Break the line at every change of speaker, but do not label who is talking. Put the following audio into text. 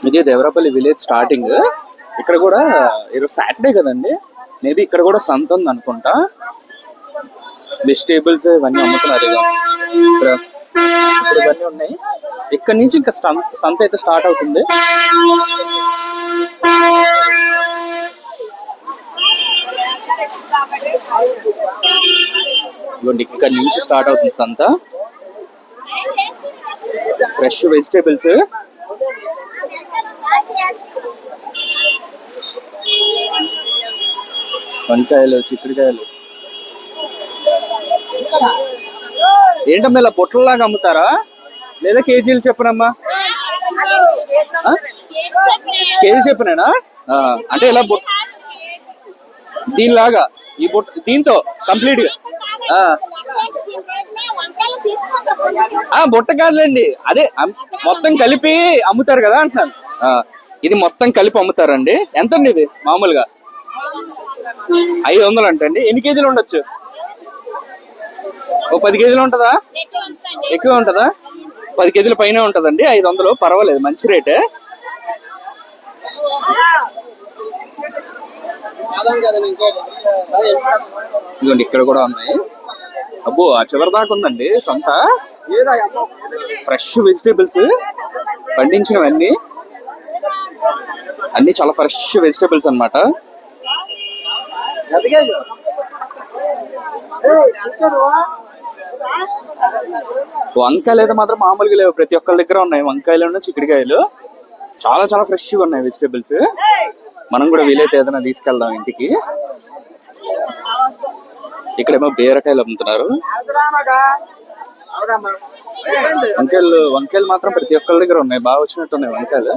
ఇది Devarapalli village starting. ఇక్కడ కూడా ఈరోజు సాటర్డే కదండి, మేబీ ఇక్కడ కూడా సంత ఉంది అనుకుంటా. వెజిటేబుల్స్ ఇవన్నీ అమ్ముతున్నారు. ఇక్కడ ఇవన్నీ ఉన్నాయి. ఇక్కడ నుంచి ఇంకా సంత అయితే స్టార్ట్ అవుతుంది. ఇక్కడ నుంచి స్టార్ట్ అవుతుంది సంత. ఫ్రెష్ వెజిటేబుల్స్, వంకాయలు, చిక్కుడుకాయలు. ఏంటమ్మా ఇలా బొట్టలలాగా అమ్ముతారా లేదా కేజీలు చెప్పనమ్మా? కేజీ చెప్పనేనా? అంటే ఇలా దీనిలాగా ఈ బొట్ట దీంతో కంప్లీట్ గా బుట్ట కాదులేండి, అదే మొత్తం కలిపి అమ్ముతారు కదా అంటున్నాను. ఇది మొత్తం కలిపి అమ్ముతారండి. ఎంతండి ఇది మామూలుగా? 500 అంటండి. ఎన్ని కేజీలు ఉండొచ్చు? ఓ 10 కేజీలు ఉంటుందా? ఎక్కువ ఉంటుందా? 10 కేజీల పైన ఉంటుందండి. 500, పర్వాలేదు, మంచి రేటే. ఇదిగోండి ఇక్కడ కూడా ఉన్నాయి. అబ్బో ఆ చివరి దాకా ఉందండి సంత. ఫ్రెష్ వెజిటేబుల్స్ పండించినవన్నీ, అన్ని చాలా ఫ్రెష్ వెజిటేబుల్స్ అన్నమాట. వంకాయలు అయితే మాత్రం మామూలుగా లేవు, ప్రతి ఒక్కరి దగ్గర ఉన్నాయి. వంకాయలు, చిక్కుడుకాయలు చాలా చాలా ఫ్రెష్గా ఉన్నాయి వెజిటేబుల్స్. మనం కూడా వీలైతే ఏదైనా తీసుకెళ్దాం ఇంటికి. ఇక్కడేమో బీరకాయలు అమ్ముతున్నారు. వంకాయలు మాత్రం ప్రతి ఒక్కరి దగ్గర ఉన్నాయి. బాగా వచ్చినట్టు ఉన్నాయి వంకాయలు.